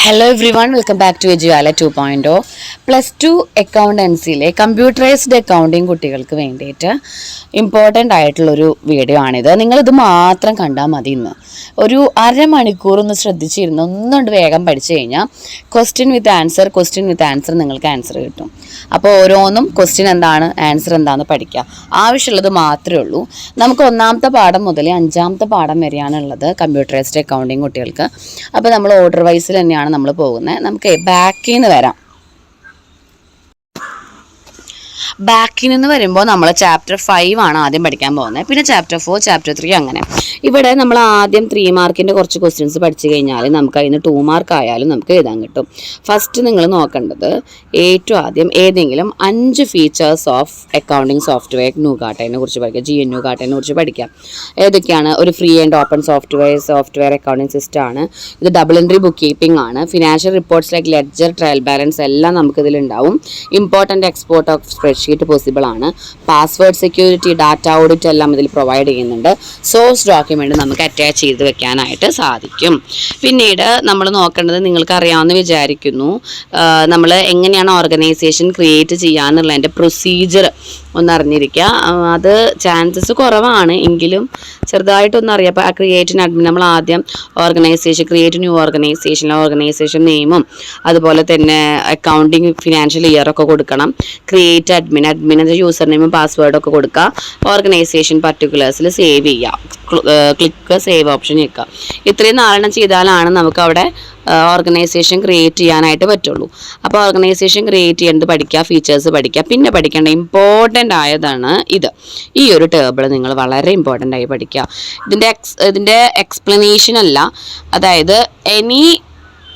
Hello everyone, welcome back to എജുവാല 2.0. +2 അക്കൗണ്ടൻസിയിലെ computerised accounting കുട്ടികൾക്ക് വേണ്ടിയിട്ട് ഇമ്പോർട്ടൻ്റ് ആയിട്ടുള്ളൊരു വീഡിയോ ആണിത്. നിങ്ങളിത് മാത്രം കണ്ടാൽ മതി. ഇന്ന് ഒരു അരമണിക്കൂർ ഒന്ന് ശ്രദ്ധിച്ചിരുന്നു ഒന്നുകൊണ്ട് വേഗം പഠിച്ചു കഴിഞ്ഞാൽ ക്വസ്റ്റ്യൻ വിത്ത് ആൻസർ നിങ്ങൾക്ക് ആൻസർ കിട്ടും. അപ്പോൾ ഓരോന്നും ക്വസ്റ്റ്യൻ എന്താണ്, ആൻസർ എന്താണെന്ന് പഠിക്കുക. ആവശ്യമുള്ളത് മാത്രമേ ഉള്ളൂ. നമുക്ക് 1ാമത്തെ പാഠം മുതൽ 5ാമത്തെ പാഠം വരെയാണുള്ളത് കമ്പ്യൂട്ടറൈസ്ഡ് അക്കൗണ്ടിങ് കുട്ടികൾക്ക്. അപ്പോൾ നമ്മൾ ഓർഡർ വൈസിൽ തന്നെയാണ് നമ്മൾ പോകുന്നത്. നമുക്ക് ബാക്കിൽ നിന്ന് വരാം. ബാക്കിൽ നിന്ന് വരുമ്പോൾ നമ്മൾ ചാപ്റ്റർ 5 ആണ് ആദ്യം പഠിക്കാൻ പോകുന്നത്. പിന്നെ ചാപ്റ്റർ 4, ചാപ്റ്റർ 3 അങ്ങനെ. ഇവിടെ നമ്മൾ ആദ്യം 3 മാർക്കിൻ്റെ കുറച്ച് ക്വസ്റ്റ്യൻസ് പഠിച്ചു കഴിഞ്ഞാൽ നമുക്ക് അതിന് 2 മാർക്ക് ആയാലും നമുക്ക് എഴുതാൻ കിട്ടും. ഫസ്റ്റ് നിങ്ങൾ നോക്കേണ്ടത് ഏറ്റവും ആദ്യം ഏതെങ്കിലും 5 ഫീച്ചേഴ്സ് ഓഫ് അക്കൗണ്ടിങ് സോഫ്റ്റ്വെയർ ന്യൂകാർട്ടിനെ കുറിച്ച് പഠിക്കുക. GNU കാർട്ടിനെ കുറിച്ച് പഠിക്കാം. ഏതൊക്കെയാണ്? ഒരു free and open software accounting system ആണ്. ഇത് ഡബിൾ എൻട്രി ബുക്ക് കീപ്പിംഗ് ആണ്. Financial reports like ledger, trial balance എല്ലാം നമുക്കിതിലുണ്ടാവും. Important export of spreadsheet possible ആണ്. പാസ്വേഡ് സെക്യൂരിറ്റി, ഡാറ്റ ഓഡിറ്റ് എല്ലാം ഇതിൽ പ്രൊവൈഡ് ചെയ്യുന്നുണ്ട്. സോഴ്സ് ഡോക്യുമെൻ്റ് നമുക്ക് അറ്റാച്ച് ചെയ്ത് വെക്കാനായിട്ട് സാധിക്കും. പിന്നീട് നമ്മൾ നോക്കേണ്ടത് നിങ്ങൾക്ക് അറിയാമെന്ന് വിചാരിക്കുന്നു, നമ്മൾ എങ്ങനെയാണ് ഓർഗനൈസേഷൻ ക്രിയേറ്റ് ചെയ്യാന്നുള്ളതിൻ്റെ പ്രൊസീജിയർ ഒന്ന് അറിഞ്ഞിരിക്കുക. അത് ചാൻസസ് കുറവാണ് എങ്കിലും ചെറുതായിട്ടൊന്നും അറിയാം. അപ്പോൾ ആ ക്രിയേറ്റിന് അഡ്മിൻ നമ്മൾ ആദ്യം ക്രിയേറ്റ് ന്യൂ ഓർഗനൈസേഷൻ നെയിമും അതുപോലെ തന്നെ അക്കൗണ്ടിങ് ഫിനാൻഷ്യൽ ഇയർ ഒക്കെ കൊടുക്കണം. ക്രിയേറ്റ് അഡ്മിൻ്റെ യൂസർ നെയിമും പാസ്വേഡൊക്കെ കൊടുക്കുക. ഓർഗനൈസേഷൻ പർട്ടിക്കുലേഴ്സിൽ സേവ് ചെയ്യുക. ക്ലിക്ക് സേവ് ഓപ്ഷൻ ഞെക്കുക. ഇത്രയും നാലെണ്ണം ചെയ്താലാണ് നമുക്ക് അവിടെ ഓർഗനൈസേഷൻ ക്രിയേറ്റ് ചെയ്യാനായിട്ട് പറ്റുള്ളൂ. അപ്പോൾ ഓർഗനൈസേഷൻ ക്രിയേറ്റ് ചെയ്യേണ്ടത് പഠിക്കുക, ഫീച്ചേഴ്സ് പഠിക്കുക. പിന്നെ പഠിക്കേണ്ട ഇമ്പോർട്ടൻ്റ് ആയതാണ് ഇത്. ഈ ഒരു ടേബിൾ നിങ്ങൾ വളരെ ഇമ്പോർട്ടൻ്റ് ആയി പഠിക്കുക. ഇതിൻ്റെ എക്സ്പ്ലനേഷൻ അല്ല, അതായത് any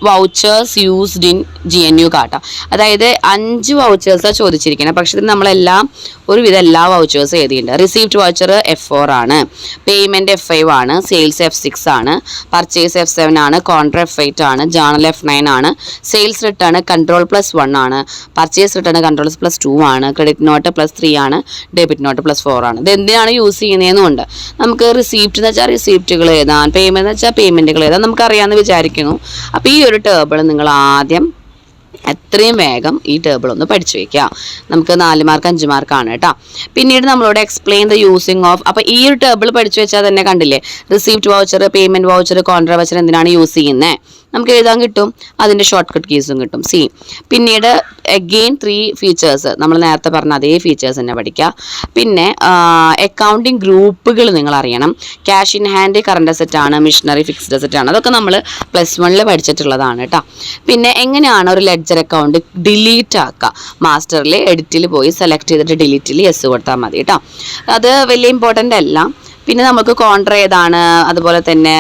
vouchers used in GNU Carta. അതായത് 5 വൗച്ചേഴ്സാണ് ചോദിച്ചിരിക്കുന്നത്. പക്ഷേ ഇത് നമ്മളെല്ലാം ഒരുവിധം എല്ലാ വൗച്ചേഴ്സ് എഴുതിയിട്ടുണ്ട്. റിസീപ്റ്റ് വൗച്ചർ F4 ആണ്, പേയ്മെൻറ്റ് F5 ആണ്, സെയിൽസ് F6 ആണ്, പർച്ചേസ് F7 ആണ്, കോൺട്രാ F8 ആണ്, ജേണൽ F9 ആണ്, സെയിൽസ് റിട്ടേൺ Ctrl+1 ആണ്, പർച്ചേസ് റിട്ടേൺ Ctrl+2 ആണ്, ക്രെഡിറ്റ് നോട്ട് +3 ആണ്, ഡെബിറ്റ് നോട്ട് +4 ആണ്. ഇത് എന്തിനാണ് യൂസ് ചെയ്യുന്നതെന്നുണ്ട്. നമുക്ക് റിസീപ്റ്റ് എന്ന് വെച്ചാൽ റിസീപ്റ്റുകൾ എഴുതാൻ, പേയ്മെൻറ്റ് എന്ന് വെച്ചാൽ പേയ്മെൻറ്റുകൾ എഴുതാൻ നമുക്കറിയാമെന്ന് വിചാരിക്കുന്നു. അപ്പോൾ ഈ ഒരു ടേബിൾ നിങ്ങൾ ആദ്യം എത്രയും വേഗം ഈ ടേബിൾ ഒന്ന് പഠിച്ചു വയ്ക്കുക. നമുക്ക് 4 മാർക്ക് 5 മാർക്കാണ് കേട്ടോ. പിന്നീട് നമ്മളോട് എക്സ്പ്ലെയിൻ ദ യൂസിങ് ഓഫ്. അപ്പോൾ ഈ ഒരു ടേബിൾ പഠിച്ചു വെച്ചാൽ തന്നെ കണ്ടില്ലേ, receipt voucher, payment voucher, contra voucher എന്തിനാണ് യൂസ് ചെയ്യുന്നത് നമുക്ക് എഴുതാൻ കിട്ടും. അതിൻ്റെ ഷോർട്ട് കട്ട് കീസും കിട്ടും. പിന്നീട് അഗെയിൻ 3 ഫീച്ചേഴ്സ്, നമ്മൾ നേരത്തെ പറഞ്ഞ അതേ ഫീച്ചേഴ്സ് തന്നെ പഠിക്കുക. പിന്നെ അക്കൗണ്ടിങ് ഗ്രൂപ്പുകൾ നിങ്ങൾ അറിയണം. Cash in hand current asset ആണ്, മിഷനറി ഫിക്സ്ഡ് അസറ്റ് ആണ്. അതൊക്കെ നമ്മൾ +1 പഠിച്ചിട്ടുള്ളതാണ് കേട്ടോ. പിന്നെ എങ്ങനെയാണ് ഒരു ലെഡ്ജർ അക്കൗണ്ട് ഡിലീറ്റ് ആക്കുക. മാസ്റ്ററിൽ എഡിറ്റിൽ പോയി സെലക്ട് ചെയ്തിട്ട് ഡിലീറ്റിൽ യെസ് കൊടുത്താൽ മതി കേട്ടോ. അത് വലിയ ഇമ്പോർട്ടൻ്റ് അല്ല. പിന്നെ നമുക്ക് കോൺട്രാ ഏതാണ്, അതുപോലെ തന്നെ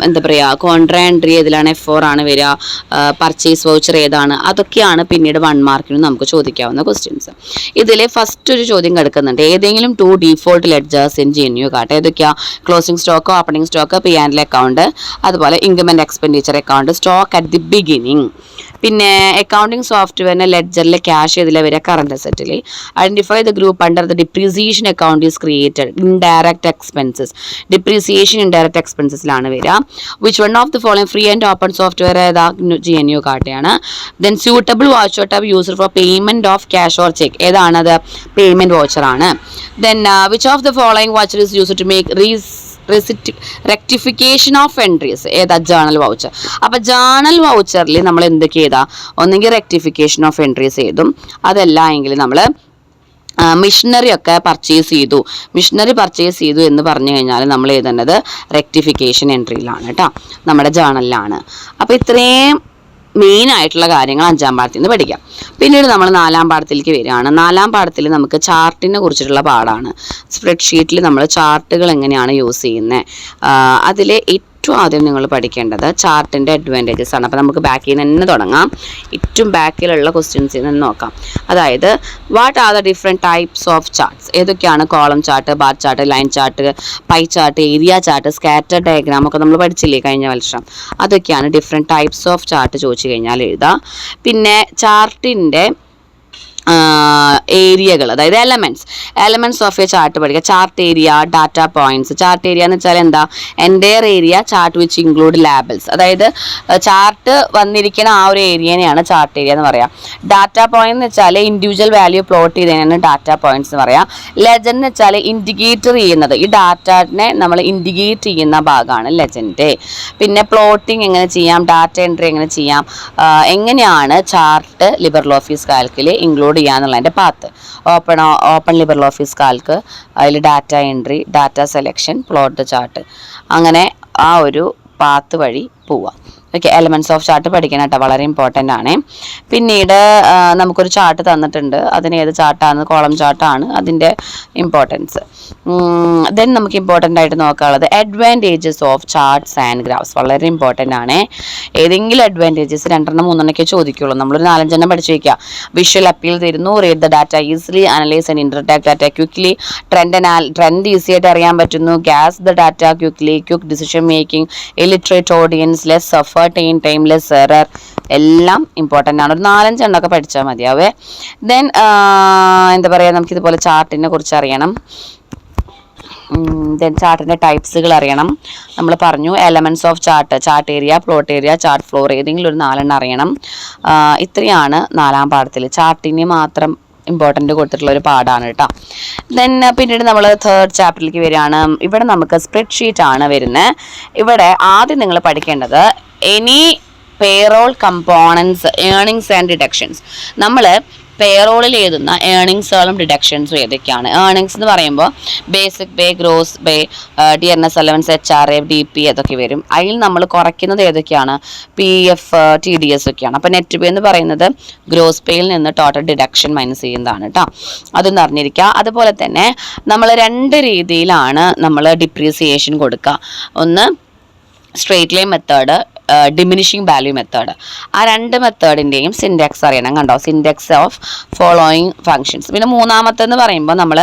എന്താ പറയുക, കോൺട്രാ എൻട്രി ഏതിലാണ്, F4 ആണ് വരിക, പർച്ചേസ് വൗച്ചർ ഏതാണ്, അതൊക്കെയാണ് പിന്നീട് 1 മാർക്കിന് നമുക്ക് ചോദിക്കാവുന്ന ക്വസ്റ്റ്യൻസ്. ഇതിൽ ഫസ്റ്റ് ഒരു ചോദ്യം കിടക്കുന്നുണ്ട്, ഏതെങ്കിലും 2 ഡീഫോൾട്ട് ലെഡ്ജേഴ്സ് ഇൻ GNU കാർട്ട്. ഏതൊക്കെയാണ്? Closing stock, opening stock, P&L account, അതുപോലെ income and expenditure account, stock at the beginning. പിന്നെ അക്കൗണ്ടിങ് സോഫ്റ്റ്വെയറിൻ്റെ ലെഡ്ജറിലെ ക്യാഷ് ഇതിലെ വരിക കറണ്ട് അസറ്റിൽ. Identify the group under the depreciation account is created. Indirect expenses, depreciation indirect എക്സ്പെൻസസിലാണ് വരിക. Which one of the following free and open software ഏതാ? GNU കാർട്ടയാണ്. Then suitable watch out user for payment of cash or cheque. ഏതാണത്? Payment voucher ആണ്. Then which of the following voucher is used to make rectification of entries. ഏതാ? Journal voucher. അപ്പോൾ journal വൗച്ചറിൽ നമ്മൾ എന്തൊക്കെ ചെയ്താ? ഒന്നെങ്കിൽ റെക്ടിഫിക്കേഷൻ ഓഫ് എൻട്രീസ് ചെയ്തും, അതല്ല എങ്കിൽ നമ്മൾ മിഷനറി ഒക്കെ പർച്ചേസ് ചെയ്തു എന്ന് പറഞ്ഞു കഴിഞ്ഞാൽ നമ്മൾ എഴുതേണ്ടത് റെക്ടിഫിക്കേഷൻ എൻട്രിയിലാണ് കേട്ടോ, നമ്മുടെ ജേണലിലാണ്. അപ്പോൾ ഇത്രയും മെയിൻ ആയിട്ടുള്ള കാര്യങ്ങൾ 5ാം പാഠത്തിൽ നിന്ന് പഠിക്കാം. പിന്നീട് നമ്മൾ 4ാം പാഠത്തിലേക്ക് വരികയാണ്. 4ാം പാഠത്തിൽ നമുക്ക് ചാർട്ടിനെ കുറിച്ചിട്ടുള്ള പാഠമാണ്. സ്പ്രെഡ്ഷീറ്റിൽ നമ്മൾ ചാർട്ടുകൾ എങ്ങനെയാണ് യൂസ് ചെയ്യുന്നത്. അതിൽ ഏറ്റവും ആദ്യം നിങ്ങൾ പഠിക്കേണ്ടത് ചാർട്ടിൻ്റെ അഡ്വാൻറ്റേജസ് ആണ്. അപ്പോൾ നമുക്ക് ബാക്കിൽ നിന്ന് തന്നെ തുടങ്ങാം. ഏറ്റവും ബാക്കിലുള്ള ക്വസ്റ്റ്യൻസിൽ നിന്ന് നോക്കാം. അതായത് what are the different types of charts. ഏതൊക്കെയാണ്? Column chart, bar chart, line chart, pie chart, area chart, scatter diagram ഒക്കെ നമ്മൾ പഠിച്ചില്ലേ കഴിഞ്ഞ വർഷം. അതൊക്കെയാണ് ഡിഫറെൻറ്റ് ടൈപ്സ് ഓഫ് ചാർട്ട് ചോദിച്ചു കഴിഞ്ഞാൽ എഴുതാം. പിന്നെ ചാർട്ടിൻ്റെ ഏരിയകൾ, അതായത് എലമെന്റ്സ് ഓഫ് എ ചാർട്ട് പഠിക്കുക. Chart area, data points. Chart area എന്ന് വെച്ചാൽ എന്താ? Entire area chart which include labels, അതായത് ചാർട്ട് വന്നിരിക്കുന്ന ആ ഒരു ഏരിയനെയാണ് ചാർട്ട് ഏരിയ എന്ന് പറയാം. ഡാറ്റ പോയിന്റ് എന്ന് വെച്ചാൽ ഇൻഡിവിജ്വൽ വാല്യൂ പ്ലോട്ട് ചെയ്തതിനാണ് ഡാറ്റ പോയിന്റ്സ് എന്ന് പറയാം. ലെജൻഡ് എന്ന് വെച്ചാൽ ഇൻഡിക്കേറ്റർ ചെയ്യുന്നത്, ഈ ഡാറ്റനെ നമ്മൾ ഇൻഡിക്കേറ്റ് ചെയ്യുന്ന ഭാഗമാണ് ലെജൻഡ്. പിന്നെ പ്ലോട്ടിങ് എങ്ങനെ ചെയ്യാം, ഡാറ്റ എൻട്രി എങ്ങനെ ചെയ്യാം, എങ്ങനെയാണ് ചാർട്ട് ലിബർലോഫീസ് കാൽക്കിൽ ഇൻക്ലൂഡ് ചെയ്യാന്നുള്ളതിൻ്റെ പാത്ത്. ഓപ്പൺ ലിബർലോഫീസ് കാൽക്ക്, അതിൽ data entry, data selection, plot chart, അങ്ങനെ ആ ഒരു പാത്ത് വഴി പോവാം. ഓക്കെ, എലമെന്റ്സ് ഓഫ് ചാർട്ട് പഠിക്കണം കേട്ടോ, വളരെ ഇമ്പോർട്ടൻ്റ് ആണ്. പിന്നീട് നമുക്കൊരു ചാർട്ട് തന്നിട്ടുണ്ട്, അതിന് ഏത് ചാർട്ടാണ്? കോളം ചാർട്ടാണ് അതിൻ്റെ ഇമ്പോർട്ടൻസ്. ദെൻ നമുക്ക് ഇമ്പോർട്ടൻ്റ് ആയിട്ട് നോക്കാനുള്ളത് advantages of charts and graphs. വളരെ ഇമ്പോർട്ടൻ്റ് ആണ്. ഏതെങ്കിലും അഡ്വാൻറ്റേജസ് 2 3 ചോദിക്കുള്ളൂ, നമ്മളൊരു 4-5 പഠിച്ചു വയ്ക്കുക. വിഷ്വൽ അപ്പീൽ തരുന്നു, read the data easily, analyse and interact data quickly, trend easy ആയിട്ട് അറിയാൻ പറ്റുന്നു, guess the data quickly, quick decision making, illiterate audience, less suffer timeless error, എല്ലാം ഇമ്പോർട്ടൻ്റ് ആണ്. ഒരു 4-5 എണ്ണമൊക്കെ പഠിച്ചാൽ മതിയാവേ. ദെൻ എന്താ പറയുക, നമുക്കിതുപോലെ ചാർട്ടിനെ കുറിച്ച് അറിയണം. ദെൻ ചാർട്ടിൻ്റെ ടൈപ്സുകൾ അറിയണം. നമ്മൾ പറഞ്ഞു elements of chart area, plot area, chart floor, ഏതെങ്കിലും ഒരു 4 എണ്ണം അറിയണം. ഇത്രയാണ് 4ാം പാഠത്തിൽ ചാർട്ടിന് മാത്രം ഇമ്പോർട്ടൻ്റ് കൊടുത്തിട്ടുള്ള ഒരു പാഠമാണ് കേട്ടോ. ദെൻ പിന്നീട് നമ്മൾ 3rd ചാപ്റ്ററിലേക്ക് വരികയാണ്. ഇവിടെ നമുക്ക് സ്പ്രെഡ്ഷീറ്റ് ആണ് വരുന്നത്. ഇവിടെ ആദ്യം നിങ്ങൾ പഠിക്കേണ്ടത് any payroll components, earnings and deductions. നമ്മൾ പേറോളിൽ എഴുതുന്ന ഏണിങ്സുകളും ഡിഡക്ഷൻസും ഏതൊക്കെയാണ്? ഏണിങ്സ് എന്ന് പറയുമ്പോൾ ബേസിക് പേ, ഗ്രോസ് പേ, ഡിയർനെസ് അലവൻസ്, HRA, DP അതൊക്കെ വരും. അതിൽ നമ്മൾ കുറയ്ക്കുന്നത് ഏതൊക്കെയാണ്? PF, TDS ഒക്കെയാണ്. അപ്പോൾ നെറ്റ് പേ എന്ന് പറയുന്നത് ഗ്രോസ് പേയിൽ നിന്ന് ടോട്ടൽ ഡിഡക്ഷൻ മൈനസ് ചെയ്യുന്നതാണ് കേട്ടോ, അതൊന്നും അറിഞ്ഞിരിക്കുക. അതുപോലെ തന്നെ നമ്മൾ 2 രീതിയിലാണ് നമ്മൾ ഡിപ്രീസിയേഷൻ കൊടുക്കുക. ഒന്ന് straight line method, diminishing value method. ആ 2 മെത്തേഡിൻ്റെയും സിൻഡെക്സ് അറിയണം. കണ്ടോ, സിൻഡെക്സ് ഓഫ് ഫോളോയിങ് ഫങ്ഷൻസ്. പിന്നെ 3ാമത്തെന്ന് പറയുമ്പോൾ നമ്മൾ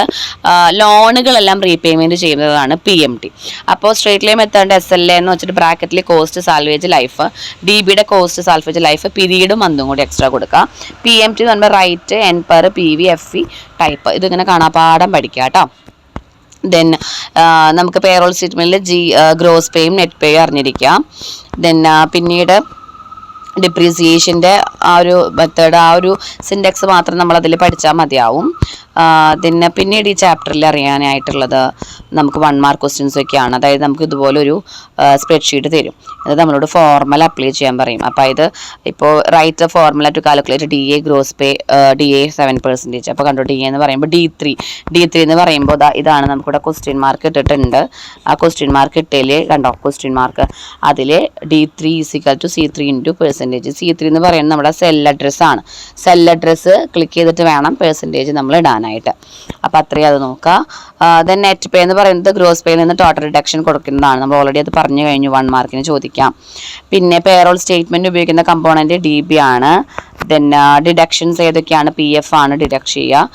ലോണുകളെല്ലാം റീപേയ്മെൻറ്റ് ചെയ്യുന്നതാണ് PMT. അപ്പോൾ സ്ട്രേറ്റ് ലൈൻ മെത്തേഡിൻ്റെ SLA എന്ന് വെച്ചിട്ട് ബ്രാക്കറ്റിൽ കോസ്റ്റ് സാൽവേജ് ലൈഫ്, DBയുടെ കോസ്റ്റ് സാൽവേജ് ലൈഫ്, പീരീഡും മന്തും കൂടി എക്സ്ട്രാ കൊടുക്കുക. PMT എന്ന് പറയുമ്പോൾ rate, NPER, PV, FE, type. ഇതിങ്ങനെ കാണാപ്പാഠം പഠിക്കുക കേട്ടോ. ദെൻ നമുക്ക് പേറോൾ സ്റ്റേറ്റ്മെൻറ്റിൽ ഗ്രോസ് പേയും നെറ്റ് പേയും അറിഞ്ഞിരിക്കാം. ദെൻ പിന്നീട് ഡിപ്രീസിയേഷൻ്റെ ആ ഒരു മെത്തേഡ്, ആ ഒരു സിൻഡെക്സ് മാത്രം നമ്മളതിൽ പഠിച്ചാൽ മതിയാവും. പിന്നീട് ഈ ചാപ്റ്ററിൽ അറിയാനായിട്ടുള്ളത് നമുക്ക് 1 മാർക്ക് ക്വസ്റ്റ്യൻസ് ഒക്കെയാണ്. അതായത് നമുക്ക് ഇതുപോലൊരു സ്പ്രെഡ്ഷീറ്റ് തരും, അത് നമ്മളോട് ഫോർമുല അപ്ലൈ ചെയ്യാൻ പറയും. അപ്പോൾ ഇത് ഇപ്പോൾ right formula to calculate DA gross pay, DA 7%. അപ്പോൾ കണ്ടോ, DA എന്ന് പറയുമ്പോൾ D3 എന്ന് പറയുമ്പോൾ ഇതാണ് നമുക്കിവിടെ ക്വസ്റ്റ്യൻ മാർക്ക് ഇട്ടിട്ടുണ്ട്. ആ ക്വസ്റ്റ്യൻ മാർക്ക് ഇട്ടതിൽ കണ്ടോ, ക്വസ്റ്റ്യൻ മാർക്ക് അതിൽ D3 = C3 × %. C3 എന്ന് പറയുന്നത് നമ്മുടെ സെൽ അഡ്രസ്സാണ്. സെൽ അഡ്രസ്സ് ക്ലിക്ക് ചെയ്തിട്ട് വേണം % നമ്മൾ ഇടാനായിട്ട്. അപ്പോൾ അത്രയും അത് നോക്കുക. ദെൻ നെറ്റ് പേ എന്ന് പറയുന്നത് ഗ്രോസ് പേയിൽ നിന്ന് ടോട്ടൽ ഡിഡക്ഷൻ കൊടുക്കുന്നതാണ്. നമ്മൾ ഓൾറെഡി അത് പറഞ്ഞു കഴിഞ്ഞു, 1 മാർക്കിന് ചോദിക്കാം. പിന്നെ പേറോൾ സ്റ്റേറ്റ്മെൻറ്റ് ഉപയോഗിക്കുന്ന കമ്പോണൻറ്റ് DB ആണ്. ദെൻ ഡിഡക്ഷൻസ് ഏതൊക്കെയാണ്? PF ആണ് ഡിഡക്ട് ചെയ്യുക.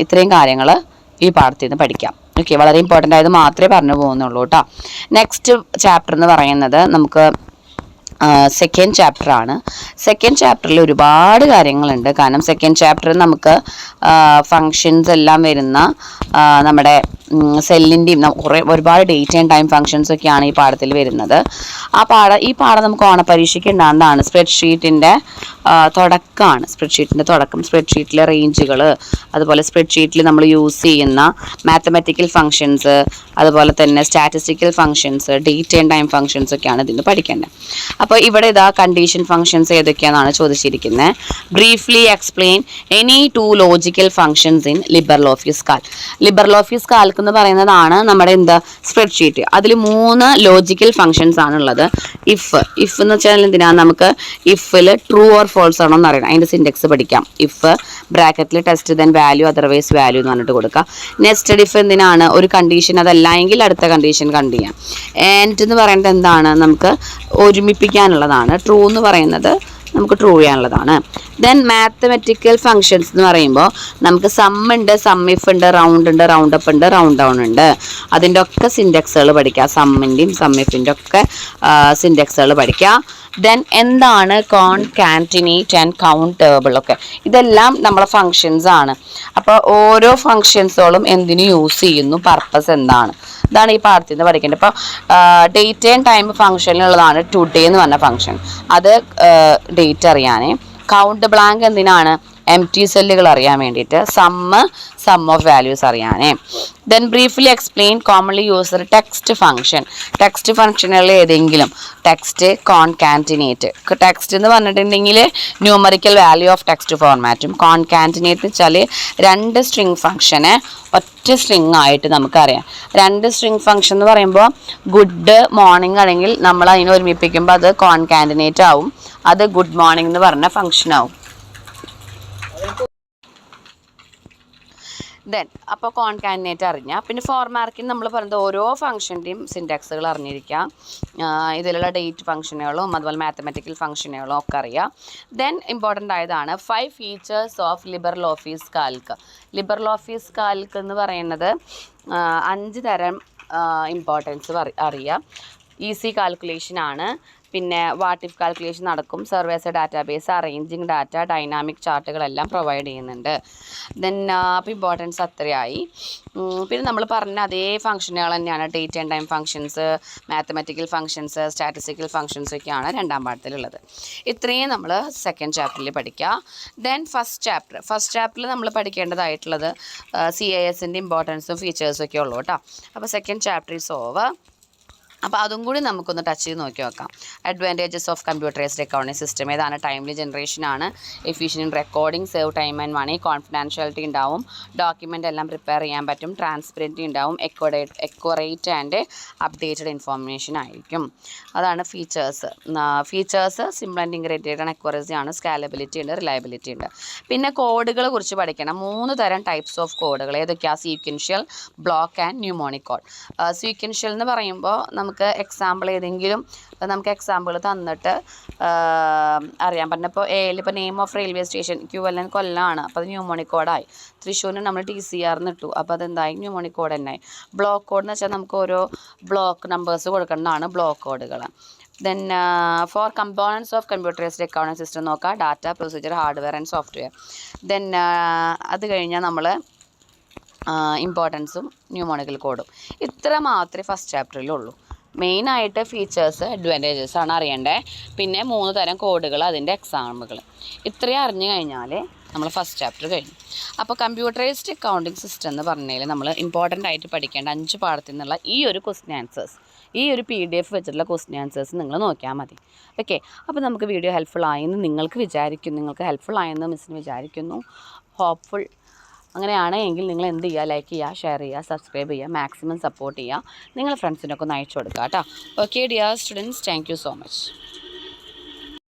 ഇത്രയും കാര്യങ്ങൾ ഈ പാഠത്തിൽ നിന്ന് പഠിക്കാം. ഓക്കെ, വളരെ ഇമ്പോർട്ടൻ്റ് ആയത് മാത്രമേ പറഞ്ഞു പോകുന്നുള്ളൂ കേട്ടോ. നെക്സ്റ്റ് ചാപ്റ്റർ എന്ന് പറയുന്നത് നമുക്ക് സെക്കൻഡ് ചാപ്റ്ററാണ്. സെക്കൻഡ് ചാപ്റ്ററിൽ ഒരുപാട് കാര്യങ്ങളുണ്ട്. കാരണം സെക്കൻഡ് ചാപ്റ്ററിൽ നമുക്ക് ഫങ്ഷൻസ് എല്ലാം വരുന്ന നമ്മുടെ സെല്ലിൻ്റെയും ഒരുപാട് ഡേറ്റ് ആൻഡ് ടൈം ഫങ്ഷൻസ് ഒക്കെയാണ് ഈ പാഠത്തിൽ വരുന്നത്. ഈ പാഠം നമുക്ക് ഓണപരീക്ഷയ്ക്ക് ഉണ്ടാകുന്നതാണ്. സ്പ്രെഡ്ഷീറ്റിൻ്റെ തുടക്കമാണ്. സ്പ്രെഡ്ഷീറ്റിൻ്റെ തുടക്കം, സ്പ്രെഡ്ഷീറ്റിലെ റേഞ്ചുകൾ, അതുപോലെ സ്പ്രെഡ്ഷീറ്റിൽ നമ്മൾ യൂസ് ചെയ്യുന്ന മാത്തമാറ്റിക്കൽ ഫങ്ഷൻസ്, അതുപോലെ തന്നെ statistical functions, date and time functions ഒക്കെയാണ് ഇതിന് പഠിക്കേണ്ടത്. അപ്പോൾ ഇവിടെ ഇതാ കണ്ടീഷൻ ഫങ്ഷൻസ് ഏതൊക്കെയാണെന്നാണ് ചോദിച്ചിരിക്കുന്നത്. Briefly explain any 2 logical functions in LibreOffice Calc. LibreOffice Calc എന്ന് പറയുന്നതാണ് നമ്മുടെ സ്പ്രെഡ്ഷീറ്റ്. അതിൽ 3 ലോജിക്കൽ ഫങ്ഷൻസ് ആണുള്ളത്. ഇഫ് എന്ന് വെച്ചാൽ എന്തിനാണ്? നമുക്ക് ഇഫിൽ ട്രൂ ഓർ ഫോൾസ് ആണോ എന്ന് അറിയണം. അതിൻ്റെ സിൻഡെക്സ് പഠിക്കാം. ഇഫ് ബ്രാക്കറ്റിൽ test then value otherwise value എന്ന് പറഞ്ഞിട്ട് കൊടുക്കുക. നെക്സ്റ്റ് ഇഫ് എന്തിനാണ്? ഒരു കണ്ടീഷൻ അതല്ല എങ്കിൽ അടുത്ത കണ്ടീഷൻ കണ്ടു ചെയ്യാം. ആൻഡ് എന്ന് പറയുന്നത് എന്താണ്? നമുക്ക് ഒരുമിപ്പിക്കാനുള്ളതാണ്. ട്രൂ എന്ന് പറയുന്നത് നമുക്ക് ട്രൂ ചെയ്യാനുള്ളതാണ്. ദെൻ മാത്തമെറ്റിക്കൽ ഫങ്ഷൻസ് എന്ന് പറയുമ്പോൾ നമുക്ക് സം ഉണ്ട്, സം ഇഫ് ഉണ്ട്, റൗണ്ട് ഉണ്ട്, റൗണ്ട് അപ്പ് ഉണ്ട്, റൗണ്ട് ഡൗൺ ഉണ്ട്. അതിൻ്റെ ഒക്കെ സിൻഡെക്സുകൾ പഠിക്കുക. സമ്മിൻ്റെയും സം ഇഫിൻ്റെ ഒക്കെ സിൻഡെക്സുകൾ പഠിക്കുക. ദെൻ എന്താണ് കോൺകാറ്റിനേറ്റ് ആൻഡ് കൗണ്ടേബിൾ ഒക്കെ, ഇതെല്ലാം നമ്മളെ ഫങ്ഷൻസ് ആണ്. അപ്പോൾ ഓരോ ഫങ്ഷൻസുകളും എന്തിനു യൂസ് ചെയ്യുന്നു, പർപ്പസ് എന്താണ്, ഇതാണ് ഈ പാഠത്തിൽ നിന്ന് പഠിക്കേണ്ടത്. ഇപ്പോൾ ഡേറ്റ് ആൻഡ് ടൈം ഫംഗ്ഷനിലുള്ളതാണ് ടുഡേ എന്ന് പറഞ്ഞ ഫംഗ്ഷൻ, അത് ഡേറ്റ് അറിയാനേ. കൗണ്ട് ബ്ലാങ്ക് എന്തിനാണ്, എം ടി സെല്ലുകൾ അറിയാൻ വേണ്ടിയിട്ട്. സം ഓഫ് വാല്യൂസ് അറിയാനേ. Then briefly explain commonly used text function. Text ഫംഗ്ഷനുകളിൽ ഏതെങ്കിലും, ടെക്സ്റ്റ് കോൺകാറ്റിനേറ്റ്. ടെക്സ്റ്റ് എന്ന് പറഞ്ഞിട്ടുണ്ടെങ്കിൽ ന്യൂമറിക്കൽ വാല്യൂ ഓഫ് ടെക്സ്റ്റ് ഫോർമാറ്റും, കോൺകാറ്റിനേറ്റ് എന്ന് വെച്ചാൽ 2 സ്ട്രിങ് ഫംഗ്ഷനെ ഒറ്റ സ്ട്രിങ് ആയിട്ട് നമുക്കറിയാം. 2 സ്ട്രിങ് ഫംഗ്ഷൻ എന്ന് പറയുമ്പോൾ ഗുഡ് മോർണിംഗ് ആണെങ്കിൽ നമ്മൾ അതിനെ ഒരുമിപ്പിക്കുമ്പോൾ അത് കോൺകാറ്റിനേറ്റ് ആവും, അത് ഗുഡ് മോർണിംഗ് എന്ന് പറഞ്ഞ ഫംഗ്ഷൻ ആവും. ദെൻ അപ്പോൾ കോൺകാറ്റിനേറ്റ് അറിഞ്ഞാൽ പിന്നെ 4 മാർക്കിന് നമ്മൾ പറയുന്നത് ഓരോ ഫംഗ്ഷൻ്റെയും സിൻടാക്സുകൾ അറിഞ്ഞിരിക്കുക, ഇതിലുള്ള ഡേറ്റ് ഫംഗ്ഷനുകളും അതുപോലെ മാത്തമാറ്റിക്കൽ ഫംഗ്ഷനുകളും ഒക്കെ അറിയാം. ദെൻ ഇമ്പോർട്ടൻ്റ് ആയതാണ് 5 features of liberal office Calc. Liberal office Calc എന്ന് പറയുന്നത് 5 തരം ഇമ്പോർട്ടൻസ് അറിയാം. ഈസി കാൽക്കുലേഷൻ ആണ്, പിന്നെ വാട്ട് ഇഫ് കാൽക്കുലേഷൻ നടക്കും, surveys database, arranging data, dynamic ചാർട്ടുകളെല്ലാം പ്രൊവൈഡ് ചെയ്യുന്നുണ്ട്. ദെൻ അപ്പോൾ ഇമ്പോർട്ടൻസ് അത്രയായി. പിന്നെ നമ്മൾ പറഞ്ഞ അതേ ഫംഗ്ഷനുകൾ തന്നെയാണ്, date and time functions, mathematical functions, statistical functions ഒക്കെയാണ് 2ാം പാഠത്തിലുള്ളത്. ഇത്രയും നമ്മൾ 2nd ചാപ്റ്ററിൽ പഠിക്കുക. ദെൻ ഫസ്റ്റ് ചാപ്റ്ററിൽ നമ്മൾ പഠിക്കേണ്ടതായിട്ടുള്ളത് CISൻ്റെ ഇമ്പോർട്ടൻസും ഫീച്ചേഴ്സും ഒക്കെ ഉള്ളൂ കേട്ടോ. അപ്പോൾ 2nd ചാപ്റ്റർ ഈസ് ഓവർ. അപ്പോൾ അതും കൂടി നമുക്കൊന്ന് ടച്ച് ചെയ്ത് നോക്കി നോക്കാം. Advantages of computerised accounting system ഏതാണ്, ടൈംലി ജനറേഷൻ ആണ്, efficient in recording, save time and money, confidentiality ഉണ്ടാവും, ഡോക്യുമെൻ്റ് എല്ലാം പ്രിപ്പയർ ചെയ്യാൻ പറ്റും, ട്രാൻസ്പെറൻറ്റി ഉണ്ടാവും, എക്യുറേറ്റ് ആൻഡ് അപ്ഡേറ്റഡ് ഇൻഫോർമേഷൻ ആയിരിക്കും. അതാണ് ഫീച്ചേഴ്സ് സിമ്പിൾ ആൻഡ് ഇൻഗ്രേറ്റഡ് ആണ്, അക്യുറസി ആണ്, സ്കാലബിലിറ്റി ഉണ്ട്, റിലയബിലിറ്റി ഉണ്ട്. പിന്നെ കോഡുകളെ കുറിച്ച് പഠിക്കണം. 3 തരം ടൈപ്സ് ഓഫ് കോഡുകൾ ഏതൊക്കെയാണ്, sequential, block and mnemonic code. Sequential എന്ന് പറയുമ്പോൾ നമുക്ക് എക്സാമ്പിൾ ഏതെങ്കിലും നമുക്ക് എക്സാമ്പിൾ തന്നിട്ട് അറിയാൻ പറ്റുന്ന, ഇപ്പോൾ ഇപ്പോൾ name of railway station QLN കൊല്ലമാണ്, അപ്പോൾ അത് ന്യൂമോണിക് കോഡായി. തൃശ്ശൂരിന് നമ്മൾ TCR ഇട്ടു, അപ്പോൾ അതെന്തായി, ന്യൂമോണിക് കോഡ് തന്നെയായി. ബ്ലോക്ക് കോഡ് എന്ന് വെച്ചാൽ നമുക്ക് ഓരോ ബ്ലോക്ക് നമ്പേഴ്സ് കൊടുക്കേണ്ടതാണ് ബ്ലോക്ക് കോഡുകൾ. Then four components of computerised accounting system നോക്കാം, data, procedure, hardware and software. Then അത് കഴിഞ്ഞാൽ നമ്മൾ ഇമ്പോർട്ടൻസും ന്യൂമോണിക്കൽ കോഡും. ഇത്ര മാത്രമേ ഫസ്റ്റ് ചാപ്റ്ററിലുള്ളൂ. മെയിനായിട്ട് ഫീച്ചേഴ്സ്, അഡ്വാൻറ്റേജസ് ആണ് അറിയേണ്ടത്, പിന്നെ 3 തരം കോഡുകൾ, അതിൻ്റെ എക്സാമ്പിളുകൾ. ഇത്രയും അറിഞ്ഞു കഴിഞ്ഞാൽ നമ്മൾ ഫസ്റ്റ് ചാപ്റ്റർ കഴിഞ്ഞു. അപ്പോൾ കമ്പ്യൂട്ടറൈസ്ഡ് അക്കൗണ്ടിംഗ് സിസ്റ്റം എന്ന് പറഞ്ഞാൽ നമ്മൾ ഇമ്പോർട്ടൻ്റ് ആയിട്ട് പഠിക്കേണ്ട 5 പാഠത്തിൽ നിന്നുള്ള ഈ ഒരു ക്വസ്റ്റ്യൻ ആൻസേഴ്സ്, ഈ ഒരു PDF വെച്ചിട്ടുള്ള ക്വസ്റ്റ്യൻ ആൻസേഴ്സ് നിങ്ങൾ നോക്കിയാൽ മതി. ഓക്കെ, അപ്പോൾ നമുക്ക് വീഡിയോ ഹെൽപ്ഫുൾ ആയെന്ന് നിങ്ങൾക്ക് ഹെൽപ്ഫുൾ ആയെന്ന് മിസ്സിന് വിചാരിക്കുന്നു. ഹോപ്പ്ഫുൾ അങ്ങനെയാണ് എങ്കിൽ നിങ്ങൾ എന്ത് ചെയ്യുക, ലൈക്ക് ചെയ്യുക, ഷെയർ ചെയ്യുക, സബ്സ്ക്രൈബ് ചെയ്യുക, മാക്സിമം സപ്പോർട്ട് ചെയ്യുക, നിങ്ങളുടെ ഫ്രണ്ട്സിനൊക്കെ ഒന്ന് അയച്ചു കൊടുക്കുക കേട്ടോ. Okay dear students, thank you so much.